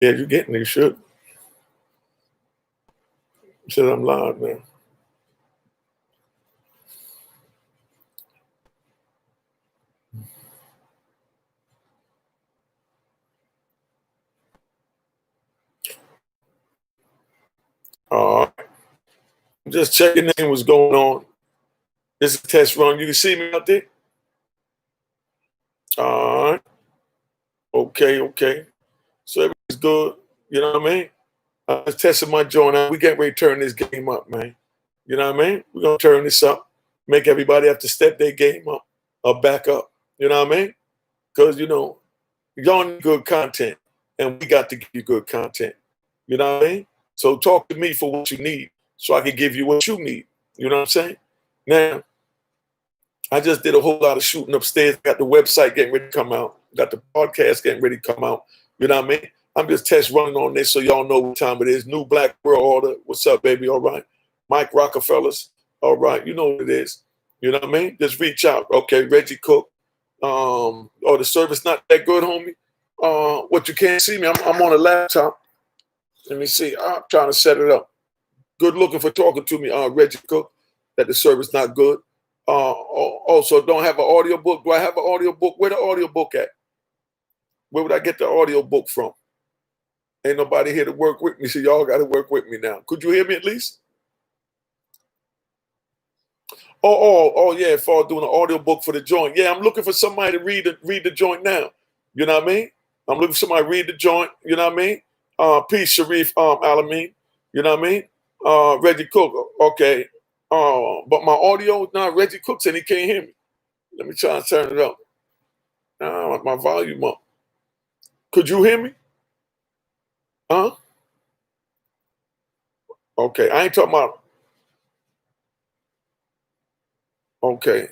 Yeah, you're getting it. You should. Said I'm live now. All right. Just checking in what's going on. This is a test run. You can see me out there? All right. Okay, okay. So everything's good. You know what I mean? I was testing my joint out. We getting ready to turn this game up, man. You know what I mean? We're gonna turn this up, make everybody have to step their game up or back up. You know what I mean? Because y'all need good content, and we got to give you good content. You know what I mean? So talk to me for what you need, so I can give you what you need. You know what I'm saying? Now, I just did a whole lot of shooting upstairs. Got the website getting ready to come out. Got the podcast getting ready to come out. You know what I mean? I'm just test running on this so y'all know what time it is. New Black World Order. What's up, baby? All right. Mike Rockefellers. All right. You know what it is. You know what I mean? Just reach out. Okay, Reggie Cook. The service not that good, homie. What you can't see me, I'm on a laptop. Let me see. I'm trying to set it up. Good looking for talking to me, Reggie Cook. That the service not good. Also, don't have an audio book. Do I have an audio book? Where the audio book at? Where would I get the audio book from? Ain't nobody here to work with me, so y'all got to work with me now. Could you hear me at least? Oh, yeah, for doing an audio book for the joint. Yeah, I'm looking for somebody to read the joint now. You know what I mean? I'm looking for somebody to read the joint. You know what I mean? Peace, Sharif Alameen. You know what I mean? Reggie Cook. Okay. But my audio, Reggie Cook said he can't hear me. Let me try and turn it up. My volume up. Could you hear me? Huh? Okay, I ain't talking about. Okay,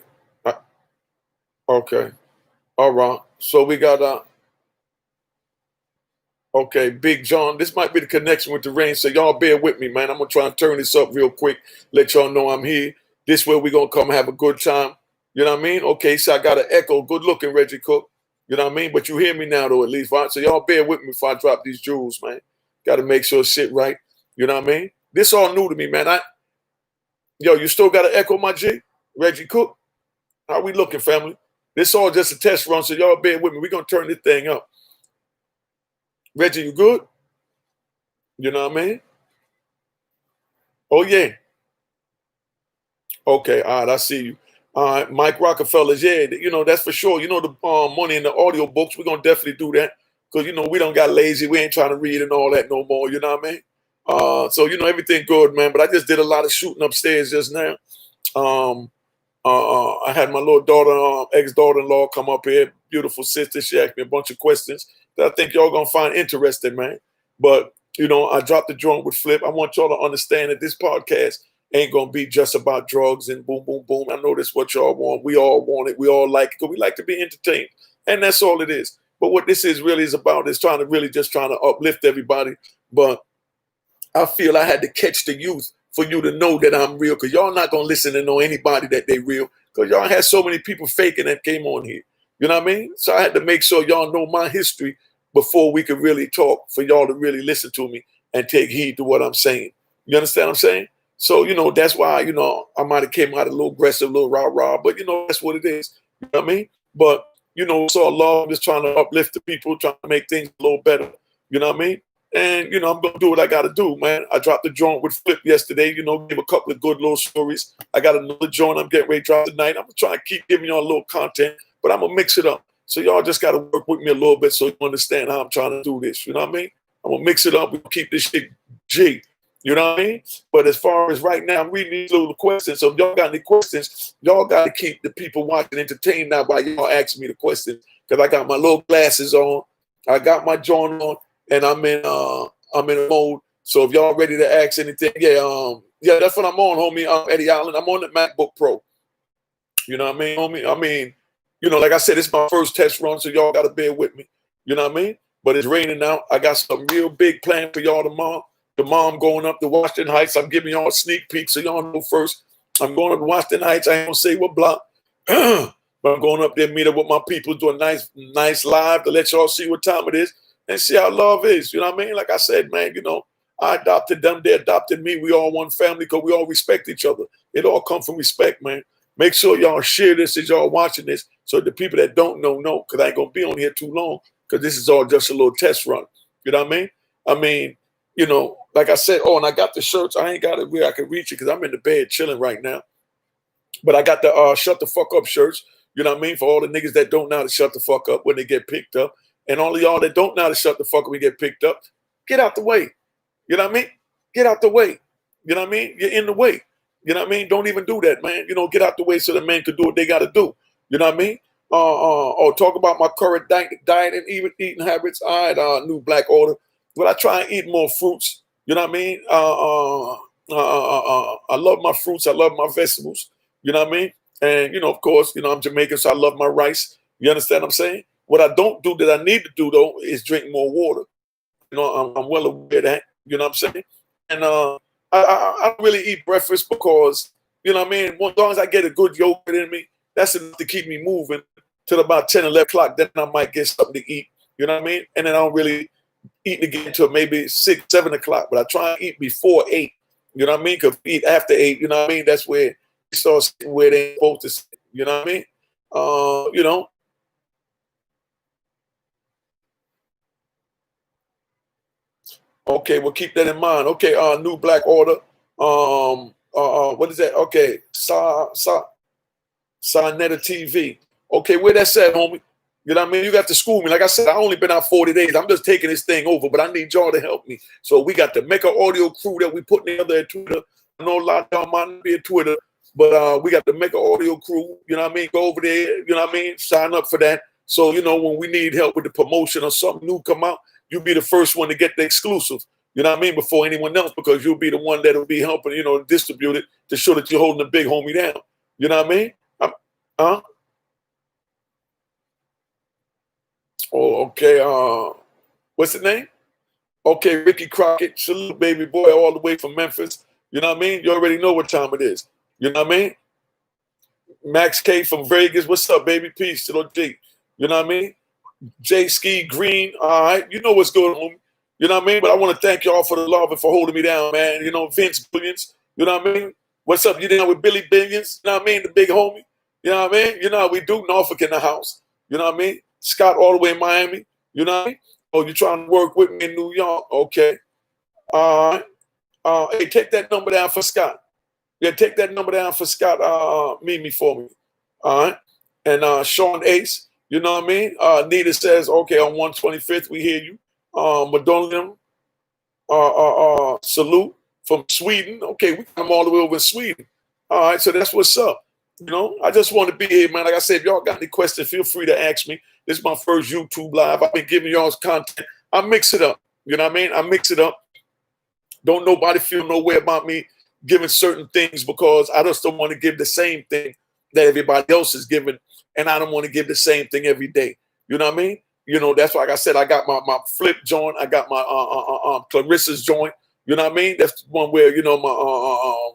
okay, all right. So we got okay, Big John. This might be the connection with the rain, so y'all bear with me, man. I'm gonna try and turn this up real quick. Let y'all know I'm here. This way we gonna come have a good time. You know what I mean? Okay, so I got an echo. Good looking, Reggie Cook. You know what I mean? But you hear me now, though, at least, right? So y'all bear with me if I drop these jewels, man. Got to make sure shit right. You know what I mean? This all new to me, man. You still got to echo my G? Reggie Cook? How we looking, family? This all just a test run, so y'all bear with me. We're going to turn this thing up. Reggie, you good? You know what I mean? Oh, yeah. Okay, all right, I see you. All right, Mike Rockefellers, yeah, that's for sure. The money in the audio books, we're going to definitely do that because, we don't got lazy. We ain't trying to read and all that no more, you know what I mean? So, everything good, man. But I just did a lot of shooting upstairs just now. I had my little daughter, ex-daughter-in-law come up here, beautiful sister. She asked me a bunch of questions that I think y'all going to find interesting, man. But, I dropped the joint with Flip. I want y'all to understand that this podcast ain't going to be just about drugs and boom, boom, boom. I know that's what y'all want. We all want it. We all like it because we like to be entertained. And that's all it is. But what this is really is about is trying to uplift everybody. But I feel I had to catch the youth for you to know that I'm real because y'all not going to listen to know anybody that they real because y'all had so many people faking that came on here. You know what I mean? So I had to make sure y'all know my history before we could really talk for y'all to really listen to me and take heed to what I'm saying. You understand what I'm saying? So, that's why, I might have came out a little aggressive, a little rah-rah, but, that's what it is. You know what I mean? But, so Allah, I'm just trying to uplift the people, trying to make things a little better. You know what I mean? And, I'm going to do what I got to do, man. I dropped the joint with Flip yesterday, gave a couple of good little stories. I got another joint I'm getting ready to drop tonight. I'm going to try and keep giving y'all a little content, but I'm going to mix it up. So y'all just got to work with me a little bit so you understand how I'm trying to do this. You know what I mean? I'm going to mix it up and keep this shit G. You know what I mean? But as far as right now, I'm reading these little questions. So if y'all got any questions, y'all got to keep the people watching entertained now while y'all asking me the questions. Because I got my little glasses on. I got my joint on. And I'm in a mode. So if y'all ready to ask anything, yeah, that's what I'm on, homie. Eddie Allen. I'm on the MacBook Pro. You know what I mean, homie? I mean, like I said, it's my first test run, so y'all gotta bear with me. You know what I mean? But it's raining out. I got some real big plan for y'all tomorrow. Tomorrow I'm going up to Washington Heights. I'm giving y'all a sneak peek so y'all know first. I'm going up to Washington Heights. I ain't gonna say what block. But I'm going up there, meet up with my people, do a nice live to let y'all see what time it is. and see how love is. You know what I mean? Like I said, man, you know, I adopted them, they adopted me. We all one family because we all respect each other. It all comes from respect, man. Make sure y'all share this as y'all watching this so the people that don't know, because I ain't going to be on here too long because this is all just a little test run. You know what I mean? I mean, you know, like I said, oh, and I got the shirts. I ain't got it where I can reach it because I'm in the bed chilling right now. But I got the shut the fuck up shirts. You know what I mean? For all the niggas that don't know how to shut the fuck up when they get picked up. And all of y'all that don't know how to shut the fuck up when you get picked up, get out the way. You know what I mean? Get out the way. You know what I mean? You're in the way. You know what I mean? Don't even do that, man. You know, get out the way so the men can do what they got to do. You know what I mean? Or talk about my current diet and even eating habits. All right, new black order. But I try and eat more fruits. You know what I mean? I love my fruits. I love my vegetables. You know what I mean? And, you know, of course, you know, I'm Jamaican, so I love my rice. You understand what I'm saying? What I don't do that I need to do, though, is drink more water. You know, I'm well aware of that. You know what I'm saying? And I don't really eat breakfast because, you know what I mean? As long as I get a good yogurt in me, that's enough to keep me moving till about 10, 11 o'clock. Then I might get something to eat. You know what I mean? And then I don't really eat again until maybe 6, 7 o'clock. But I try and eat before 8. You know what I mean? Because eat after 8, you know what I mean? That's where you start sitting where they ain't supposed to sit. You know what I mean? You know. Okay, we'll keep that in mind. Okay, new black order. What is that? Okay, Sarnetta TV. Okay, where that's at, homie? You know what I mean? You got to school me. Like I said, I only been out 40 days. I'm just taking this thing over, but I need y'all to help me. So we got the Mecca Audio crew that we put together at Twitter. I know a lot of y'all might not be at Twitter, but we got the Mecca Audio crew. You know what I mean? Go over there. You know what I mean? Sign up for that. So, you know, when we need help with the promotion or something new come out, you'll be the first one to get the exclusive. You know what I mean? Before anyone else, because you'll be the one that'll be helping, you know, distribute it to show that you're holding the big homie down. You know what I mean? Oh, okay. What's the name? Okay, Ricky Crockett, salute, baby boy, all the way from Memphis. You know what I mean? You already know what time it is. You know what I mean? Max K from Vegas. What's up, baby? Peace to the G. You know what I mean? J Ski Green. All right. You know what's going on. You know what I mean? But I want to thank y'all for the love and for holding me down, man. You know, Vince Billions. You know what I mean? What's up? You down with Billy Billions? You know what I mean? The big homie. You know what I mean? You know how we do. Norfolk in the house. You know what I mean? Scott all the way in Miami. You know what I mean? Oh, you trying to work with me in New York? Okay. All right. Hey, take that number down for Scott. Yeah, take that number down for Scott. Mimi for me. All right. And Sean Ace, you know what I mean? Nita says, okay, on 125th, we hear you. Madonna, salute from Sweden. Okay, we come all the way over in Sweden. All right, so that's what's up. You know, I just want to be here, man. Like I said, if y'all got any questions, feel free to ask me. This is my first YouTube live. I've been giving y'all content. I mix it up. You know what I mean? I mix it up. Don't nobody feel no way about me giving certain things because I just don't want to give the same thing that everybody else is giving, and I don't want to give the same thing every day. You know what I mean? You know, that's why, like I said, I got my flip joint. I got my Clarissa's joint. You know what I mean? That's the one where, you know,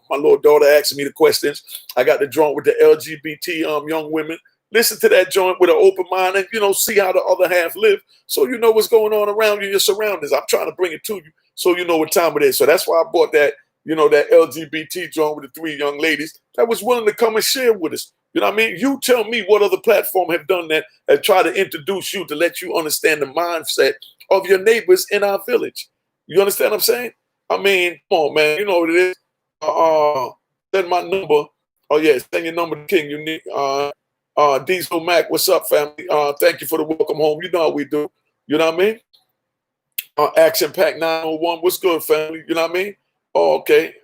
my little daughter asking me the questions. I got the joint with the LGBT young women. Listen to that joint with an open mind and, you know, see how the other half live. So you know what's going on around you, your surroundings. I'm trying to bring it to you so you know what time it is. So that's why I bought that, you know, that LGBT joint with the 3 young ladies that was willing to come and share with us. You know what I mean? You tell me what other platform have done that and try to introduce you to let you understand the mindset of your neighbors in our village. You understand what I'm saying? I mean, come on, man. You know what it is. Send my number. Oh, yeah. Send your number to King Unique. Diesel Mac, what's up, family? Thank you for the welcome home. You know how we do. You know what I mean? Action Pack 901. What's good, family? You know what I mean? Oh, okay.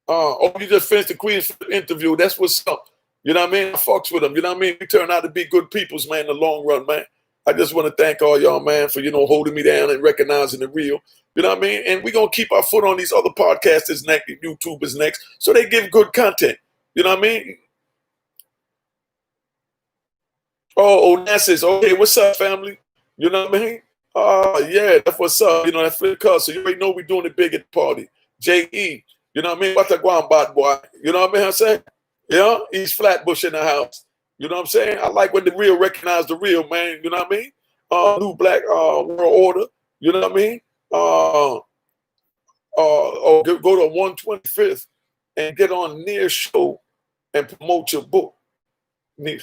Oh, you just finished the Queen's interview. That's what's up. You know what I mean? I fucks with them. You know what I mean? We turn out to be good peoples, man, in the long run, man. I just want to thank all y'all, man, for, you know, holding me down and recognizing the real. You know what I mean? And we're going to keep our foot on these other podcasters next, YouTubers next, so they give good content. You know what I mean? Oh, Onassis. Okay, what's up, family? You know what I mean? Yeah, that's what's up. You know, that's Flip Cuz. So you already know we're doing it big at the party. J.E., you know what I mean? What's a guan bad boy? You know what I mean? I'm saying? Yeah, East Flatbush in the house. You know what I'm saying? I like when the real recognize the real, man. You know what I mean? New Black World Order. You know what I mean? Or go to 125th and get on Near Show and promote your book. Yeah,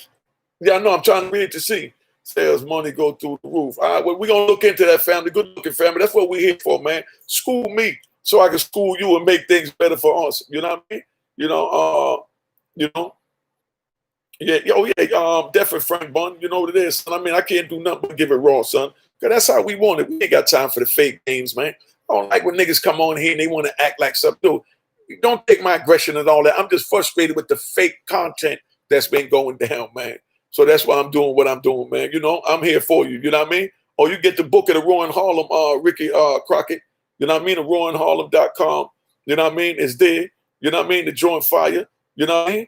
I know. I'm trying to read to see. Sales money go through the roof. All right, well, we're going to look into that, family. Good looking family. That's what we're here for, man. School me so I can school you and make things better for us. You know what I mean? You know, yeah, oh yeah, definitely Frank Bun. You know what it is, son. I mean, I can't do nothing but give it raw, son. Cause that's how we want it. We ain't got time for the fake games, man. I don't like when niggas come on here and they want to act like something. Dude, don't take my aggression and all that. I'm just frustrated with the fake content that's been going down, man. So that's why I'm doing what I'm doing, man. You know, I'm here for you. You know what I mean? Or you get the book of the Roy in Harlem, Ricky Crockett. You know what I mean? The RoyInHarlem.com. You know what I mean? It's there. You know what I mean? The Joint Fire. You know what I mean?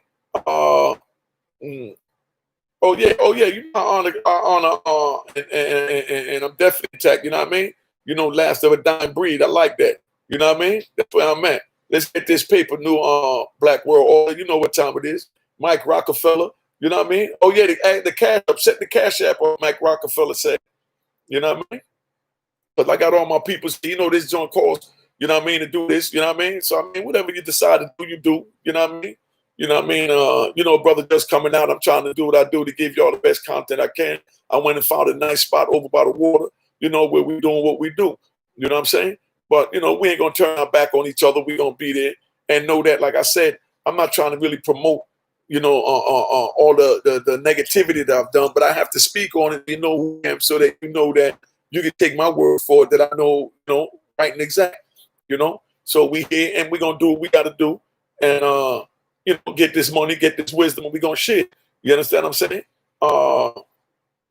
Oh yeah. You know, I honor, and I'm definitely attacked. You know what I mean? You know, last of a dying breed. I like that. You know what I mean? That's where I'm at. Let's get this paper, new Black World Order. You know what time it is. Mike Rockefeller. You know what I mean? Oh yeah, the cash app. Set the cash app on Mike Rockefeller said. You know what I mean? Because I got all my people. You know this joint costs. You know what I mean? To do this. You know what I mean? So I mean, whatever you decide to do, you do. You know what I mean? You know what I mean? You know, brother, just coming out. I'm trying to do what I do to give y'all the best content I can. I went and found a nice spot over by the water, you know, where we're doing what we do. You know what I'm saying? But, you know, we ain't going to turn our back on each other. We're going to be there and know that, like I said, I'm not trying to really promote, you know, all the negativity that I've done, but I have to speak on it. You know who I am so that you know that you can take my word for it, that I know, you know, right and exact, you know? So we here and we're going to do what we got to do. And, you know, get this money, get this wisdom, and we're going to share. You understand what I'm saying?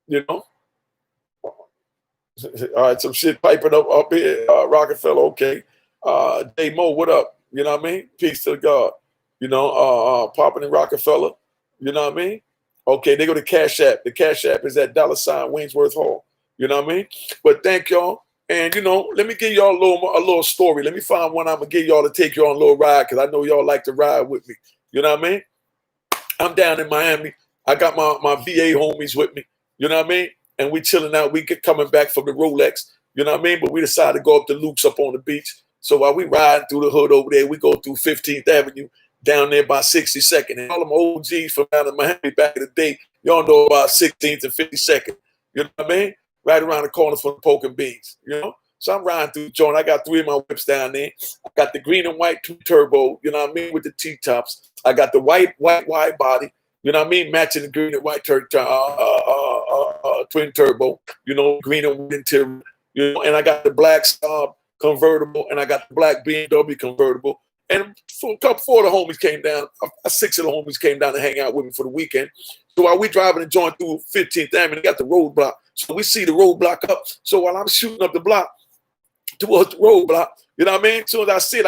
You know? All right, some shit piping up here. Rockefeller, okay. J Mo, what up? You know what I mean? Peace to God. You know, Poppin' and Rockefeller. You know what I mean? Okay, they go to Cash App. The Cash App is at $ Waynesworth Hall. You know what I mean? But thank y'all. And, you know, let me give y'all a little story. Let me find one I'm going to give y'all to take you on a little ride because I know y'all like to ride with me. You know what I mean? I'm down in Miami. I got my VA homies with me. You know what I mean? And we chilling out. We get coming back from the Rolex. You know what I mean? But we decided to go up to Luke's up on the beach. So while we riding through the hood over there, we go through 15th Avenue down there by 62nd. And all them OGs from down in Miami back in the day, y'all know about 16th and 52nd. You know what I mean? Right around the corner from the Poke and Beans. You know? So I'm riding through the joint. I got 3 of my whips down there. I got the green and white turbo, you know what I mean, with the T-tops. I got the white wide body, you know what I mean, matching the green and white twin turbo, you know, green and white interior, you know, and I got the black Saab convertible, and I got the black BMW convertible. And so four of the homies came down. 6 of the homies came down to hang out with me for the weekend. So while we driving and joint through 15th Avenue, they got the roadblock. So we see the roadblock up. So while I'm shooting up the block towards the roadblock, you know what I mean? As soon as I see it,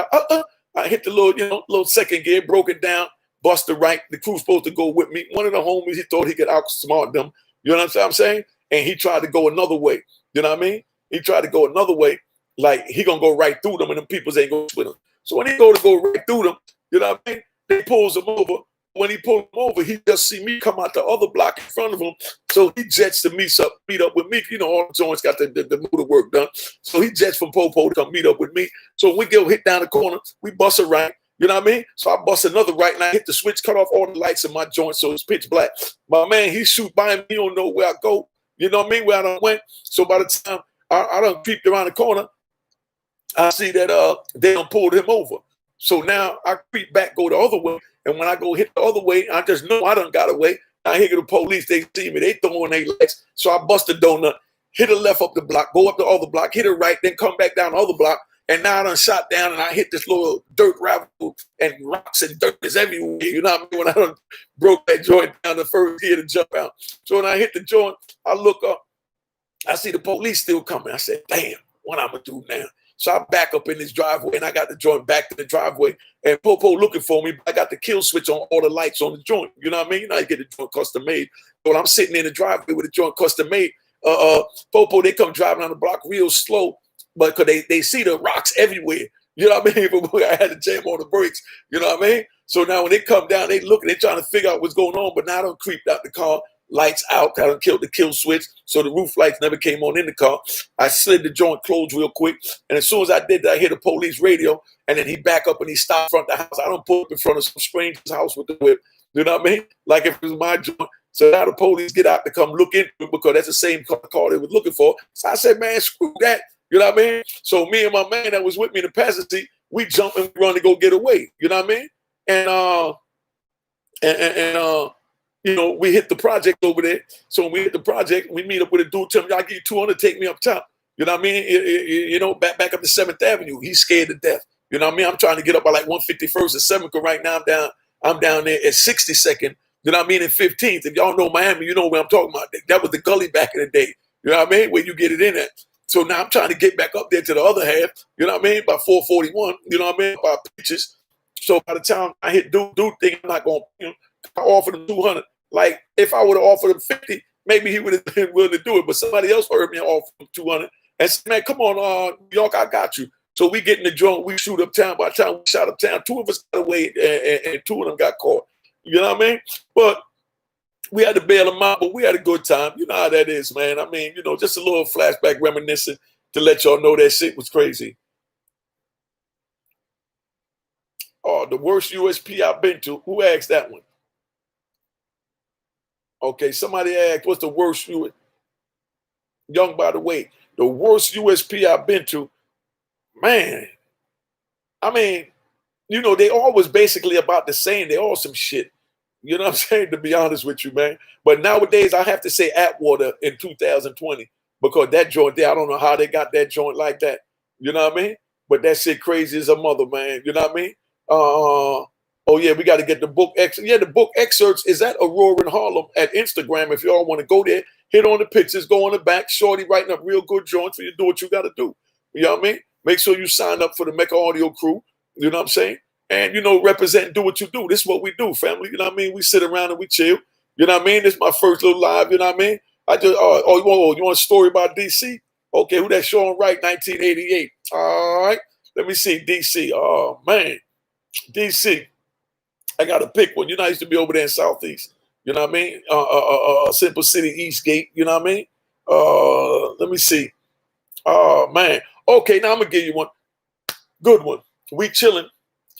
I hit the little second gear, broke it down, bust the right. The crew's supposed to go with me. One of the homies, he thought he could outsmart them. You know what I'm saying? And he tried to go another way. You know what I mean? He tried to go another way, like he gonna go right through them, and them peoples ain't going with him. So when he go right through them, you know what I mean? They pulls him over. When he pulled him over, he just see me come out the other block in front of him. So he jets to meet up with me. You know, all the joints got the motor work done. So he jets from Popo to come meet up with me. So we go hit down the corner. We bust a right. You know what I mean? So I bust another right, and I hit the switch, cut off all the lights in my joint, so it's pitch black. My man, he shoot by me. He don't know where I go. You know what I mean? Where I done went. So by the time I done peeped around the corner, I see that they done pulled him over. So now I creep back, go the other way. And when I go hit the other way, I just know I done got away. I hear the police, they see me, they throwing their legs. So I bust a donut, hit a left up the block, go up the other block, hit a right, then come back down the other block. And now I done shot down and I hit this little dirt gravel and rocks and dirt is everywhere. You know what I mean? When I done broke that joint down the first gear to jump out. So when I hit the joint, I look up, I see the police still coming. I said, damn, what I'm gonna do now? So I back up in this driveway and I got the joint back to the driveway and Popo looking for me. I got the kill switch on all the lights on the joint. You know what I mean? You know, I get the joint custom made. But I'm sitting in the driveway with the joint custom made. Popo, they come driving on the block real slow, but because they see the rocks everywhere. You know what I mean? But I had to jam on the brakes. You know what I mean? So now when they come down, they look and they trying to figure out what's going on. But now I done creeped out the car, lights out. I done killed the kill switch, so the roof lights never came on in the car. I slid the joint closed real quick, and as soon as I did that, I hear the police radio, and then he back up and he stopped in front of the house. I don't pull up in front of some stranger's house with the whip. You know what I mean? Like if it was my joint. So now the police get out to come look into it because that's the same car they was looking for. So I said, man, screw that. You know what I mean? So me and my man that was with me in the passenger seat, we jump and run to go get away. You know what I mean? And you know, we hit the project over there. So when we hit the project, we meet up with a dude, tell me, I'll give you 200, take me up top. You know what I mean? You know, back up to 7th Avenue. He's scared to death. You know what I mean? I'm trying to get up by like 151st and 7th. Right now I'm down there at 62nd. You know what I mean? In 15th. If y'all know Miami, you know what I'm talking about. That was the gully back in the day. You know what I mean? Where you get it in at. So now I'm trying to get back up there to the other half. You know what I mean? By 441. You know what I mean? By Peaches. So by the time I hit dude thinking I'm not going to, you know, I offered him 200. Like if I would have offered him 50, maybe he would have been willing to do it. But somebody else heard me offer him 200 and said, man, come on, New York, I got you. So we get in the joint, we shoot uptown. By the time we shot uptown, 2 of us got away and 2 of them got caught. You know what I mean? But we had to bail them out, but we had a good time. You know how that is, man. I mean, you know, just a little flashback reminiscing to let y'all know that shit was crazy. Oh, the worst USP I've been to. Who asked that one? Okay, somebody asked, what's the worst USP? Young, by the way, the worst USP I've been to, man. I mean, you know, they all was basically about the same. They all some shit. You know what I'm saying? To be honest with you, man. But nowadays, I have to say Atwater in 2020 because that joint there, I don't know how they got that joint like that. You know what I mean? But that shit crazy as a mother, man. You know what I mean? Oh, yeah, we got to get the book. Yeah, the book excerpts is at Aurora in Harlem at Instagram. If y'all want to go there, hit on the pictures, go on the back. Shorty writing up real good joints for you to do what you got to do. You know what I mean? Make sure you sign up for the Mecca Audio crew. You know what I'm saying? And, you know, represent and do what you do. This is what we do, family. You know what I mean? We sit around and we chill. You know what I mean? This is my first little live. You know what I mean? I just, you want a story about DC? Okay, who that Sean Wright, 1988. All right. Let me see, DC. Oh, man. DC. I got to pick one. You know, I used to be over there in Southeast. You know what I mean? Simple City, Eastgate. You know what I mean? Let me see. Oh, man. Okay, now I'm going to give you one. Good one. We chilling.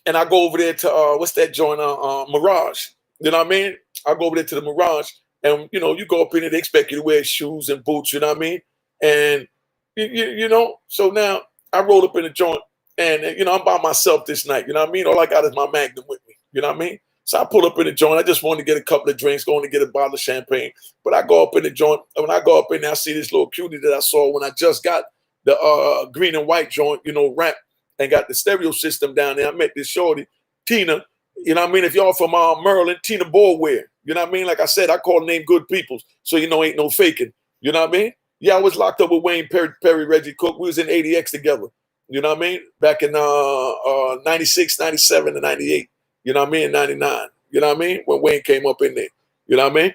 And I go over there to, what's that joint? Mirage. You know what I mean? I go over there to the Mirage. And, you know, you go up in there, they expect you to wear shoes and boots. You know what I mean? And, you know, so now I roll up in the joint. And, you know, I'm by myself this night. You know what I mean? All I got is my Magnum with me. You know what I mean? So I pull up in the joint. I just wanted to get a couple of drinks, going to get a bottle of champagne. But I go up in the joint. And when I go up in there, I see this little cutie that I saw when I just got the green and white joint, you know, wrapped and got the stereo system down there. I met this shorty, Tina. You know what I mean? If y'all from Maryland, Tina Borware. You know what I mean? Like I said, I call the name Good Peoples. So, you know, ain't no faking. You know what I mean? Yeah, I was locked up with Wayne Perry, Reggie Cook. We was in ADX together. You know what I mean? Back in 96, 97, and 98. You know what I mean? 99. You know what I mean? When Wayne came up in there. You know what I mean?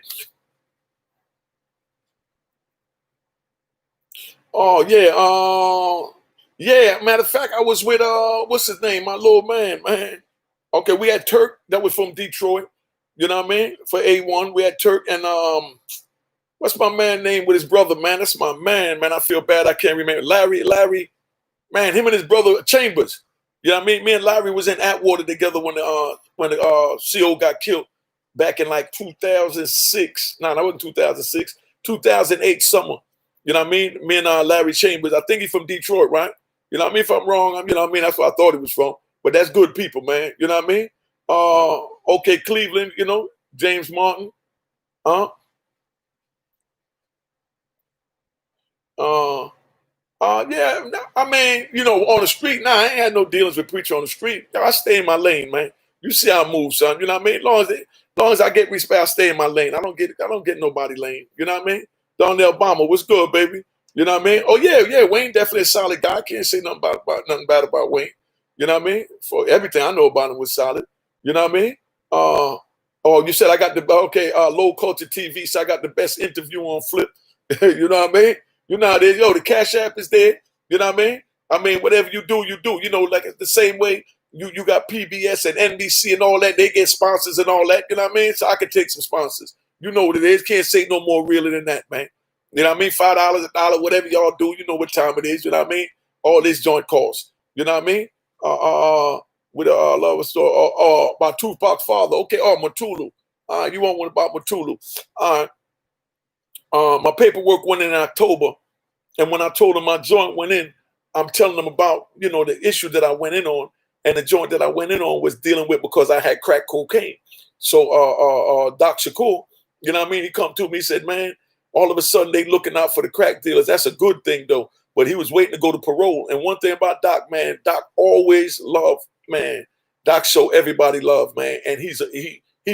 Oh, yeah. Yeah, matter of fact, I was with, what's his name? My little man. Okay, we had Turk. That was from Detroit. You know what I mean? For A1, we had Turk and, what's my man name with his brother, man? That's my man. I feel bad. I can't remember. Larry. Man, him and his brother Chambers. You know what I mean? Me and Larry was in Atwater together when the CO got killed back in like 2006. No, that wasn't 2006. 2008 summer. You know what I mean? Me and Larry Chambers. I think he's from Detroit, right? You know what I mean? If I'm wrong, you know what I mean? That's where I thought he was from. But that's good people, man. You know what I mean? Okay, Cleveland, you know, James Martin. Uh, yeah, I mean, you know, on the street, I ain't had no dealings with preacher on the street. I stay in my lane, man. You see how I move, son. You know what I mean? As long as I get respect, I stay in my lane. I don't get nobody lane. You know what I mean? Don Obama, what's good, baby? You know what I mean? Oh yeah, Wayne definitely a solid guy. I can't say nothing nothing bad about Wayne. You know what I mean? For everything I know about him was solid. You know what I mean? Oh, you said I got the low culture TV, so I got the best interview on Flip. You know what I mean? You know how it is. Yo, the Cash App is there. You know what I mean? I mean, whatever you do, you do. You know, like it's the same way you got PBS and NBC and all that. They get sponsors and all that. You know what I mean? So I could take some sponsors. You know what it is. Can't say no more realer than that, man. You know what I mean? $5, a dollar, whatever y'all do. You know what time it is. You know what I mean? All this joint costs. You know what I mean? With a love store. My Tupac father. Okay. Oh, Matulu. You want one about Matulu? My paperwork went in October, and when I told them my joint went in, I'm telling them about, the issue that I went in on, and the joint that I went in on was dealing with because I had crack cocaine. So Doc Shakur, you know what I mean? He come to me, he said, man, all of a sudden they looking out for the crack dealers. That's a good thing though. But he was waiting to go to parole. And one thing about Doc, man, Doc always loved, man. Doc show everybody love, man. And he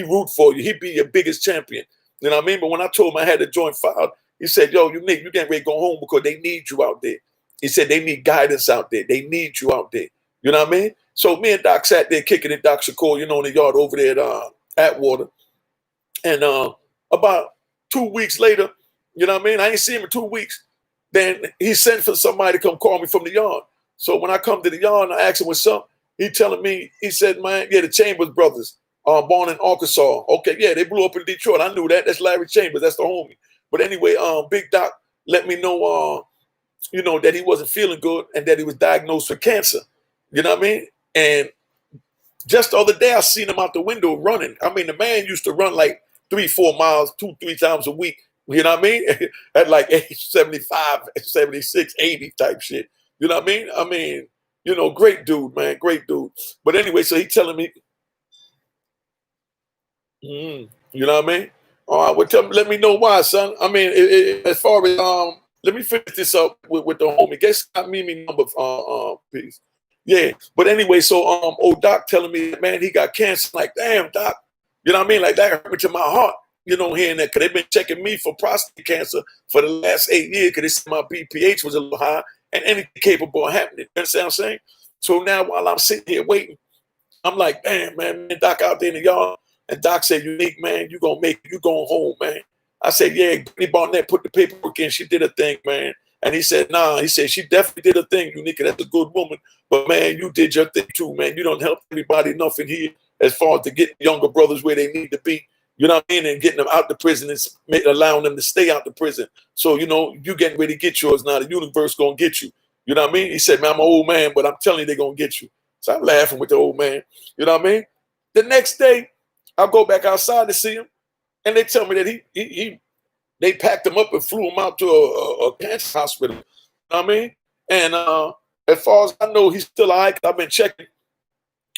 root for you. He be your biggest champion. You know what I mean? But when I told him I had the joint filed, he said, yo, you getting ready to go home because they need you out there. He said they need guidance out there. They need you out there. You know what I mean? So me and Doc sat there kicking it, Doc Shakur, in the yard over there at Atwater. And about 2 weeks later, you know what I mean? I ain't seen him in 2 weeks. Then he sent for somebody to come call me from the yard. So when I come to the yard and I asked him what's up, he telling me, he said, man, yeah, the Chambers brothers, born in Arkansas. Okay, yeah, they blew up in Detroit. I knew that. That's Larry Chambers. That's the homie. But anyway, Big Doc let me know, that he wasn't feeling good and that he was diagnosed with cancer. You know what I mean? And just the other day, I seen him out the window running. I mean, the man used to run like 3-4 miles, 2-3 times a week. You know what I mean? At like age 75, 76, 80 type shit. You know what I mean? Great dude, man. Great dude. But anyway, so he telling me, you know what I mean? All right, well, let me know why, son. I mean, as far as, let me finish this up with the homie. Guess got me number, please. Yeah, but anyway, so old Doc telling me, man, he got cancer. Like, damn, Doc, you know what I mean? Like that hurt me to my heart, hearing that, because they've been checking me for prostate cancer for the last 8 years, because they said my BPH was a little high and anything capable of happening. You understand what I'm saying? So now while I'm sitting here waiting, I'm like, damn, man, Doc out there in the yard, and Doc said, Unique, man, you gonna make it, you going home, man. I said, yeah, Brittany Barnett put the paperwork in, she did a thing, man. And he said, nah, he said, she definitely did a thing, Unique, that's a good woman. But, man, you did your thing, too, man. You don't help everybody enough in here as far as to get younger brothers where they need to be, you know what I mean, and getting them out the prison and allowing them to stay out the prison. So, you getting ready to get yours now. The universe going to get you. You know what I mean? He said, man, I'm an old man, but I'm telling you, they're going to get you. So I'm laughing with the old man. You know what I mean? The next day, I'll go back outside to see him, and they tell me that they packed him up and flew him out to a cancer hospital. You know what I mean? And as far as I know, he's still all right. I've been checking,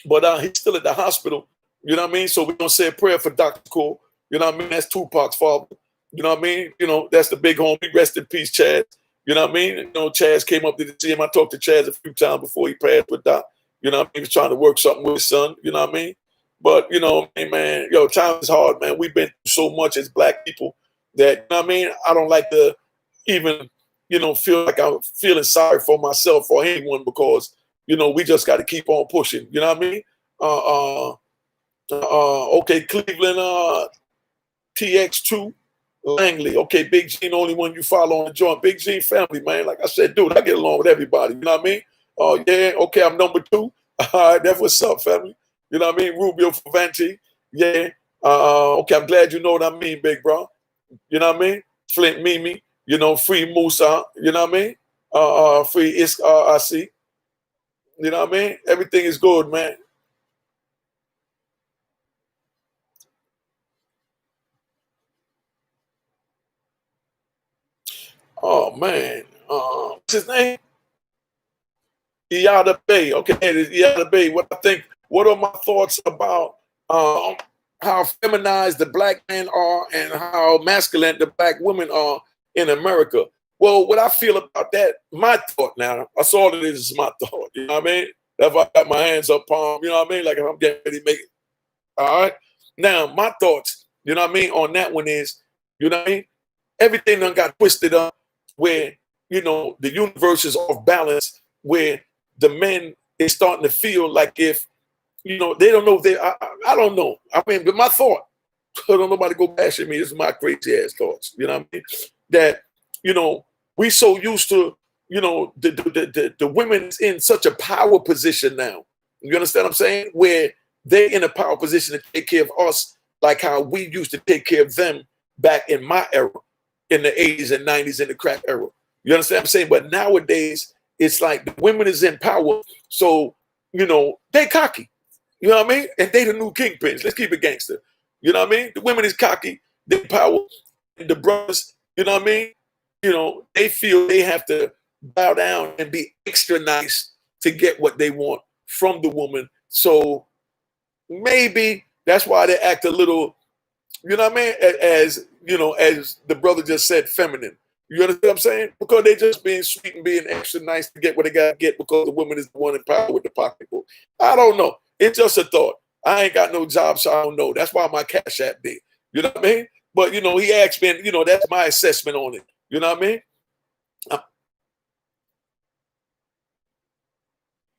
but he's still at the hospital. You know what I mean? So we're going to say a prayer for Dr. Cole. You know what I mean? That's Tupac's father. You know what I mean? That's the big homie. Rest in peace, Chaz. You know what I mean? Chaz came up to see him. I talked to Chaz a few times before he passed with Doc. You know what I mean? He was trying to work something with his son. You know what I mean? But, man, time is hard, man. We've been through so much as Black people that, you know what I mean? I don't like to even, feel like I'm feeling sorry for myself or anyone, because, we just got to keep on pushing. You know what I mean? Okay, Cleveland, TX2, Langley. Okay, Big G, the only one you follow on the joint. Big G family, man. Like I said, dude, I get along with everybody. You know what I mean? Oh, yeah, okay, I'm number 2. All right, that's what's up, family. You know what I mean? Rubio Favanti. Yeah. Okay, I'm glad you know what I mean, big bro. You know what I mean? Flint Mimi. Free Musa. You know what I mean? Free Isk RIC. You know what I mean? Everything is good, man. Oh, man. What's his name? Iyada Bay. Okay, Iyada Bay. What are my thoughts about how feminized the Black men are and how masculine the Black women are in America? Well, what I feel about that, my thought now, that's all it is my thought. You know what I mean? If I got my hands up palm, you know what I mean? Like if I'm getting ready to make it. All right. Now, my thoughts, you know what I mean, on that one is, you know what I mean? Everything done got twisted up where, the universe is off balance, where the men is starting to feel like if, they don't know if they, I don't know. I mean, but my thought, I don't nobody go bashing me. This is my crazy ass thoughts. You know what I mean? That, we so used to, the women in such a power position now. You understand what I'm saying? Where they're in a power position to take care of us like how we used to take care of them back in my era, in the 80s and 90s, in the crack era. You understand what I'm saying? But nowadays, it's like the women is in power. So, they cocky. You know what I mean? And they the new kingpins. Let's keep it gangster. You know what I mean? The women is cocky, they power. And the brothers, you know what I mean? They feel they have to bow down and be extra nice to get what they want from the woman. So maybe that's why they act a little, you know what I mean? As the brother just said, feminine. You understand what I'm saying? Because they just being sweet and being extra nice to get what they got to get because the woman is the one in power with the pocketbook. I don't know. It's just a thought. I ain't got no job, so I don't know. That's why my Cash App big. You know what I mean? But, he asked me, and, that's my assessment on it. You know what I mean?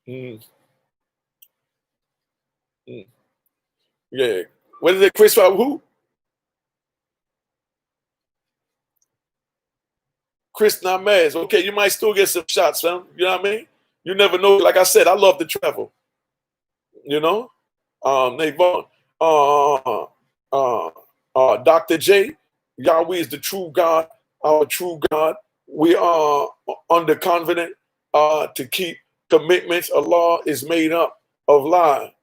Mm, mm, yeah. What is it, Chris? Who? Chris Namaz. Okay, you might still get some shots, fam. You know what I mean? You never know. Like I said, I love to travel. You know? Nate Vaughn. Uh, uh, Dr. J. Yahweh is the true God, our true God. We are under covenant to keep commitments. Allah is made up of lie.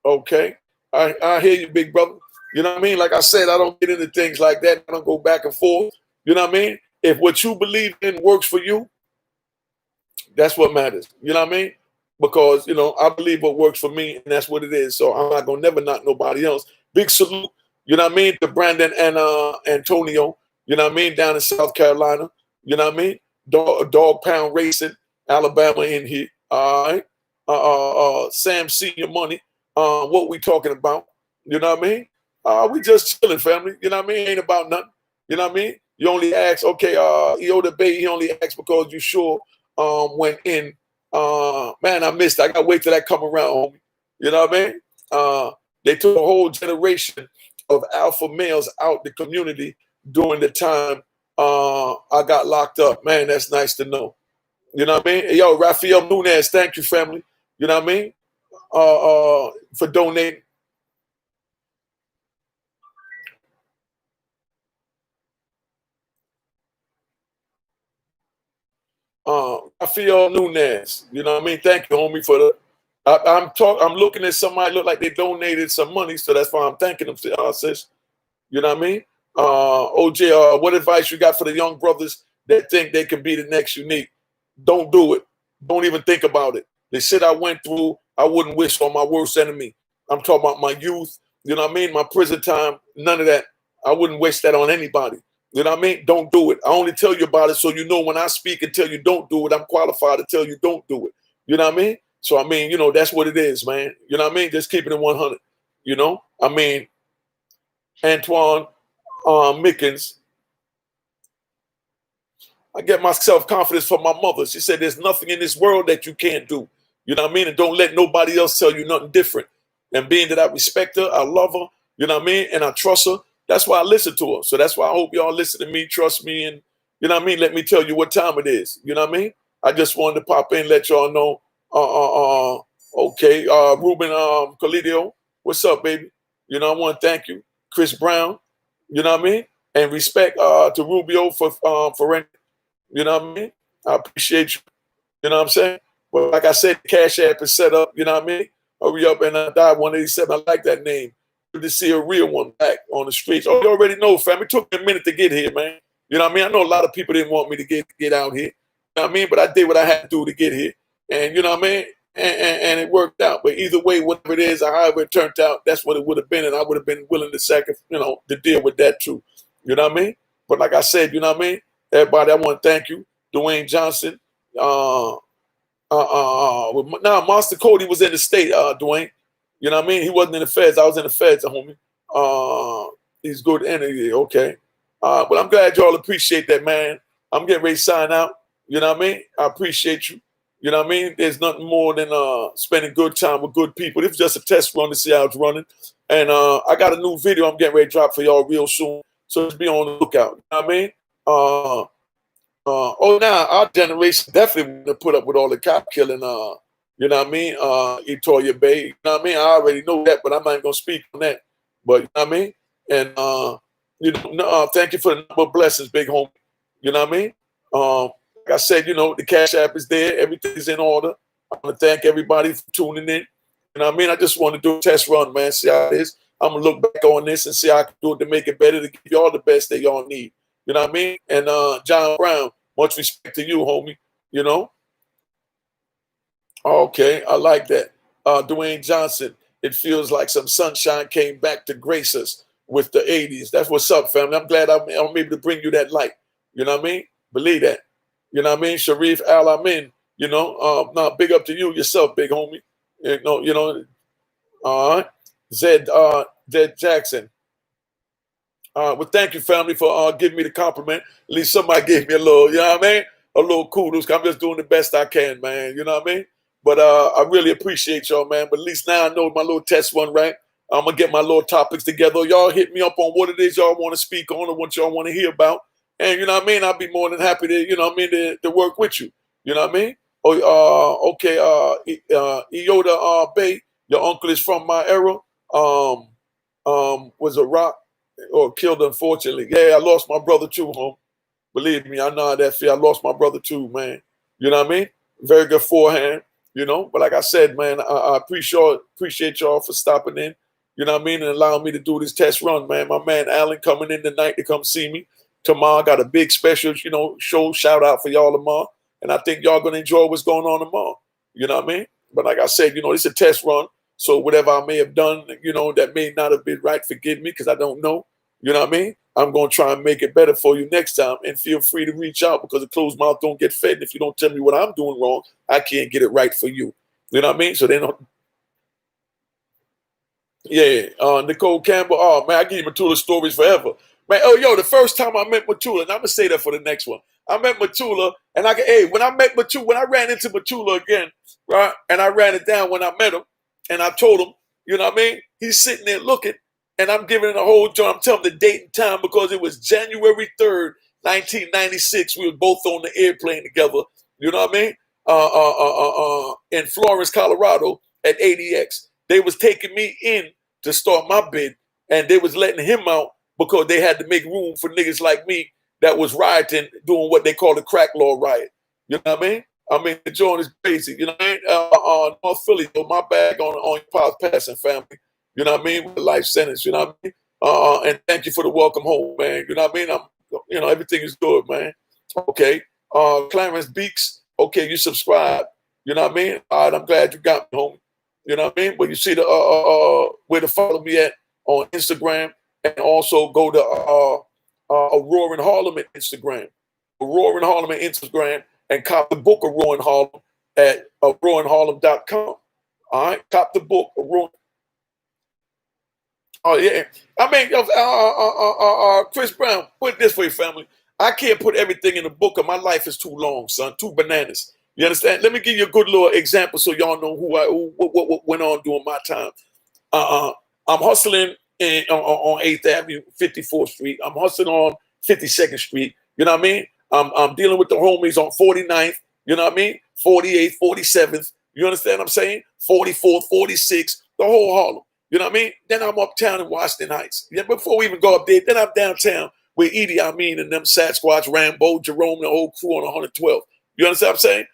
Okay? I hear you, big brother. You know what I mean? Like I said, I don't get into things like that. I don't go back and forth. You know what I mean? If what you believe in works for you, that's what matters. You know what I mean? Because, I believe what works for me, and that's what it is. So I'm not going to never knock nobody else. Big salute, you know what I mean, to Brandon and Antonio, you know what I mean, down in South Carolina. You know what I mean? Dog Pound Racing, Alabama in here. All right. Sam Senior Money. What we talking about? You know what I mean? We just chilling, family. You know what I mean? Ain't about nothing. You know what I mean? You only ask, okay, Yoda Bay, he only asked because you sure went in. Man, I missed. I gotta wait till that come around, homie. You know what I mean? They took a whole generation of alpha males out the community during the time I got locked up. Man, that's nice to know. You know what I mean? Hey, yo, Rafael Nunez, thank you, family. You know what I mean? For donating. Rafael Nunez, you know what I mean? Thank you, homie, for the. I'm looking at somebody look like they donated some money, so that's why I'm thanking them, sis. You know what I mean? OJ, what advice you got for the young brothers that think they can be the next Unique? Don't do it. Don't even think about it. The shit I went through, I wouldn't wish on my worst enemy. I'm talking about my youth. You know what I mean? My prison time, none of that. I wouldn't wish that on anybody. You know what I mean? Don't do it. I only tell you about it so you know when I speak and tell you don't do it, I'm qualified to tell you don't do it. You know what I mean? So, I mean, that's what it is, man. You know what I mean? Just keeping it 100. I mean, Antoine Mickens, I get my self-confidence from my mother. She said, there's nothing in this world that you can't do. You know what I mean? And don't let nobody else tell you nothing different. And being that I respect her, I love her, you know what I mean? And I trust her. That's why I listen to her. So that's why I hope y'all listen to me, trust me, and, you know what I mean? Let me tell you what time it is. You know what I mean? I just wanted to pop in, let y'all know. Okay. Ruben Colidio, what's up, baby? I want to thank you. Chris Brown, you know what I mean? And respect to Rubio for rent. You know what I mean? I appreciate you. You know what I'm saying? But like I said, the Cash App is set up. You know what I mean? Hurry up and die 187. I like that name. Good to see a real one back on the streets. Oh, you already know, fam. It took me a minute to get here, man. You know what I mean? I know a lot of people didn't want me to get out here. You know what I mean? But I did what I had to do to get here. And you know what I mean? And it worked out. But either way, whatever it is, or however it turned out, that's what it would have been. And I would have been willing to to deal with that too. You know what I mean? But like I said, you know what I mean? Everybody, I want to thank you. Dwayne Johnson. Now, Monster Cody was in the state, Dwayne. You know what I mean? He wasn't in the feds. I was in the feds, homie. He's good energy. Okay. But I'm glad y'all appreciate that, man. I'm getting ready to sign out. You know what I mean? I appreciate you. You know what I mean? There's nothing more than spending good time with good people. This was just a test run to see how it's running. And I got a new video I'm getting ready to drop for y'all real soon. So just be on the lookout. You know what I mean? Now our generation definitely want to put up with all the cop killing. You know what I mean? Etoya Bay. You know what I mean? I already know that, but I'm not even gonna speak on that. But you know what I mean? And Thank you for the number of blessings, big homie. You know what I mean? Like I said, the Cash App is there. Everything is in order. I want to thank everybody for tuning in. You know what I mean? I just want to do a test run, man. See how it is. I'm going to look back on this and see how I can do it to make it better, to give y'all the best that y'all need. You know what I mean? And John Brown, much respect to you, homie. You know? Okay, I like that. Dwayne Johnson, it feels like some sunshine came back to grace us with the 80s. That's what's up, family. I'm glad I'm able to bring you that light. You know what I mean? Believe that. You know what I mean? Sharif Al Amin, big up to you yourself, big homie. Zed Jackson. Well, thank you, family, for giving me the compliment. At least somebody gave me a little, you know what I mean? A little kudos. I'm just doing the best I can, man. You know what I mean? But I really appreciate y'all, man. But at least now I know my little test run, right? I'm going to get my little topics together. Y'all hit me up on what it is y'all want to speak on or what y'all want to hear about. And, you know what I mean? I'll be more than happy to, to work with you. You know what I mean? Okay. Iota Bay, your uncle is from my era. Was a rock or killed, unfortunately. Yeah, I lost my brother too, home. Believe me, I know how that feel. I lost my brother too, man. You know what I mean? Very good forehand, But like I said, man, I appreciate y'all for stopping in, you know what I mean, and allowing me to do this test run, man. My man Alan coming in tonight to come see me. Tomorrow I got a big special, show shout out for y'all tomorrow. And I think y'all gonna enjoy what's going on tomorrow. You know what I mean? But like I said, it's a test run. So whatever I may have done, that may not have been right, forgive me, because I don't know. You know what I mean? I'm going to try and make it better for you next time. And feel free to reach out, because a closed mouth don't get fed. And if you don't tell me what I'm doing wrong, I can't get it right for you. You know what I mean? So they don't. Yeah. Nicole Campbell. Oh, man, I give you Matula stories forever. Man, the first time I met Matula, and I'm going to say that for the next one. I met Matula, and when I ran into Matula again, right, and I ran it down when I met him, and I told him, you know what I mean? He's sitting there looking, and I'm giving it a whole joint. I'm telling the date and time because it was January 3rd, 1996. We were both on the airplane together, you know what I mean? In Florence, Colorado at ADX. They was taking me in to start my bid, and they was letting him out because they had to make room for niggas like me that was rioting, doing what they call the crack law riot. You know what I mean? The joint is crazy. You know what I mean? North Philly, my bag on your Pops passing family. You know what I mean? With a life sentence. You know what I mean? And thank you for the welcome home, man. You know what I mean? Everything is good, man. Okay. Clarence Beeks. Okay, you subscribe. You know what I mean? All right, I'm glad you got me, homie. You know what I mean? But you see the where to follow me at on Instagram, and also go to Aurora in Harlem at Instagram. Aurora in Harlem at Instagram, and cop the book Aurora in Harlem at aurorainharlem.com. All right, cop the book Aurora. Oh yeah, Chris Brown, put this for your family. I can't put everything in the book, and my life is too long, son. Too bananas. You understand? Let me give you a good little example so y'all know what went on during my time. I'm hustling on 8th Avenue, 54th Street. I'm hustling on 52nd Street. You know what I mean? I'm dealing with the homies on 49th. You know what I mean? 48th, 47th. You understand what I'm saying? 44th, 46th, the whole Harlem. You know what I mean? Then I'm uptown in Washington Heights. Yeah, before we even go up there, then I'm downtown with Edie Amin and them Sasquatch, Rambo, Jerome, the whole crew on 112th. You understand what I'm saying?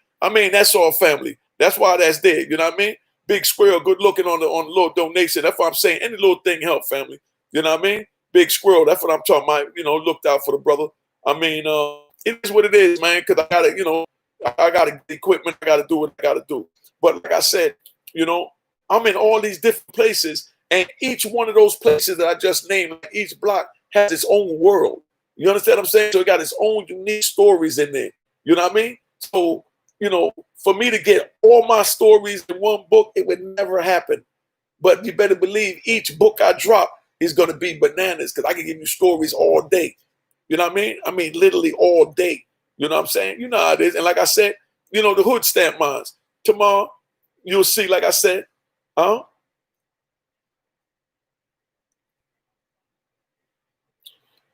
That's all family. That's why that's there. You know what I mean? Big Squirrel, good looking on the little donation. That's what I'm saying. Any little thing help, family. You know what I mean? Big Squirrel, that's what I'm talking about. Looked out for the brother. It is what it is, man, because I got to equipment. I got to do what I got to do. But like I said, I'm in all these different places, and each one of those places that I just named, each block has its own world. You understand what I'm saying? So it got its own unique stories in there. You know what I mean? So, for me to get all my stories in one book, it would never happen. But you better believe each book I drop is going to be bananas, because I can give you stories all day. You know what I mean? Literally all day. You know what I'm saying? You know how it is. And like I said, the hood stamp mines. Tomorrow, you'll see, like I said,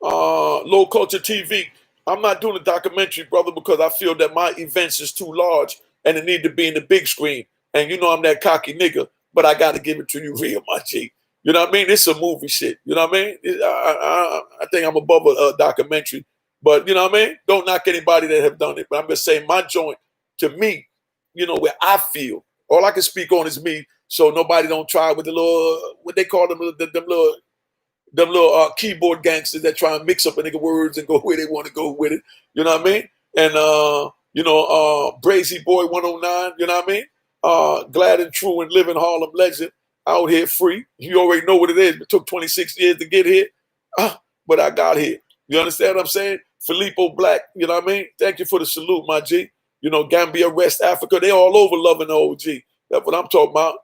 Low Culture TV. I'm not doing a documentary, brother, because I feel that my events is too large and it need to be in the big screen. And I'm that cocky nigga, but I got to give it to you real, my G. You know what I mean? It's a movie shit. You know what I mean? I think I'm above a documentary, but you know what I mean? Don't knock anybody that have done it. But I'm just saying my joint, to me, you know, where I feel, all I can speak on is me. So nobody don't try with the little, what they call them, them little keyboard gangsters that try and mix up a nigga words and go where they want to go with it. You know what I mean? And you know, Brazy Boy 109, you know what I mean? Glad and True and Living Harlem Legend out here free. You already know what it is. It took 26 years to get here, but I got here. You understand what I'm saying? Filippo Black, you know what I mean? Thank you for the salute, my G. You know, Gambia, West Africa, they all over loving the OG. That's what I'm talking about.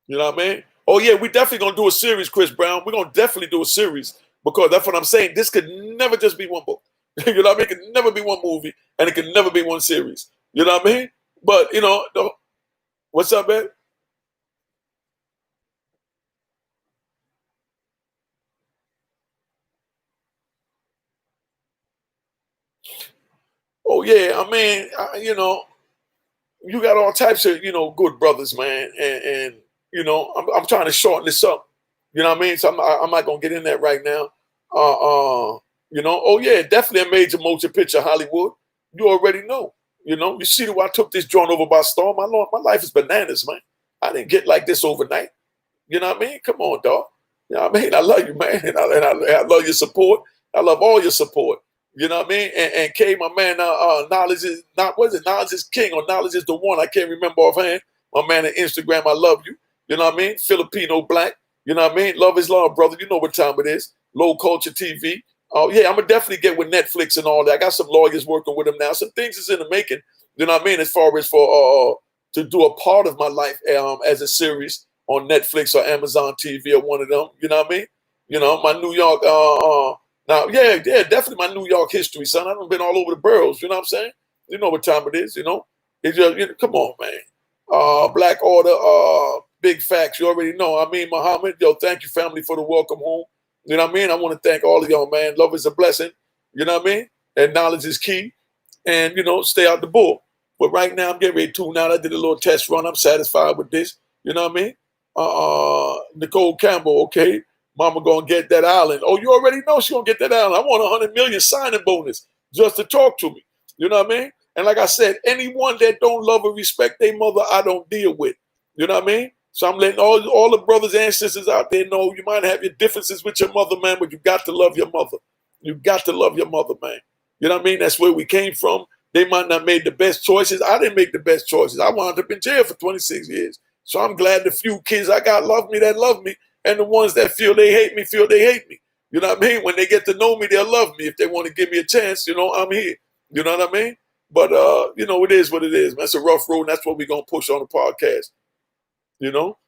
You know what I mean? Oh yeah, we definitely gonna do a series, Chris Brown. We're gonna definitely do a series because that's what I'm saying. This could never just be one book. You know what I mean? It could never be one movie, and it could never be one series. You know what I mean? But you know, what's up, man? Oh yeah, I mean, you know, you got all types of good brothers, man, and you know, I'm trying to shorten this up. You know what I mean? So I'm not gonna get in that right now. You know, oh yeah, definitely a major motion picture, Hollywood. You already know. You know, you see the way I took this joint over by storm. My life is bananas, man. I didn't get like this overnight. You know what I mean? Come on, dog. You know what I mean? I love you, man, and I love your support. I love all your support. You know what I mean? And K, my man, knowledge is not, what is it? Knowledge is king or knowledge is the one. I can't remember offhand. My man on Instagram, I love you. You know what I mean? Filipino Black. You know what I mean? Love is love, brother. You know what time it is. Low Culture TV. Oh, yeah, I'm going to definitely get with Netflix and all that. I got some lawyers working with them now. Some things is in the making. You know what I mean? As far as for to do a part of my life as a series on Netflix or Amazon TV or one of them. You know what I mean? You know, my New York now, yeah, definitely my New York history, son. I've been all over the boroughs. You know what I'm saying? You know what time it is. You know, it's just come on, man. Black Order, big facts. You already know. I mean, Muhammad, yo, thank you, family, for the welcome home. You know what I mean? I want to thank all of y'all, man. Love is a blessing. You know what I mean? And knowledge is key. And you know, stay out the bull. But right now, I'm getting ready to tune out. I did a little test run. I'm satisfied with this. You know what I mean? Nicole Campbell, okay. Mama gonna get that island. Oh, you already know she gonna get that island. I want 100 million signing bonus just to talk to me. You know what I mean? And like I said, anyone that don't love or respect their mother, I don't deal with. You know what I mean? So I'm letting all the brothers and sisters out there know you might have your differences with your mother, man, but you got to love your mother. You got to love your mother, man. You know what I mean? That's where we came from. They might not made the best choices. I didn't make the best choices. I wound up in jail for 26 years. So I'm glad the few kids I got love me that love me. And the ones that feel they hate me, feel they hate me. You know what I mean? When they get to know me, they'll love me. If they want to give me a chance, you know, I'm here. You know what I mean? But, you know, it is what it is, man. It's a rough road, and that's what we're going to push on the podcast. You know?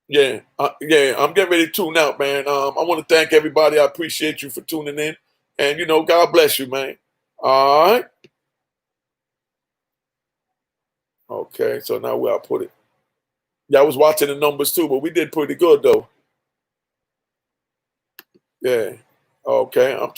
Yeah. Yeah, I'm getting ready to tune out, man. I want to thank everybody. I appreciate you for tuning in. And, you know, God bless you, man. All right. Okay, so now where I put it. Yeah, I was watching the numbers too, but we did pretty good, though. Yeah. Okay. I'm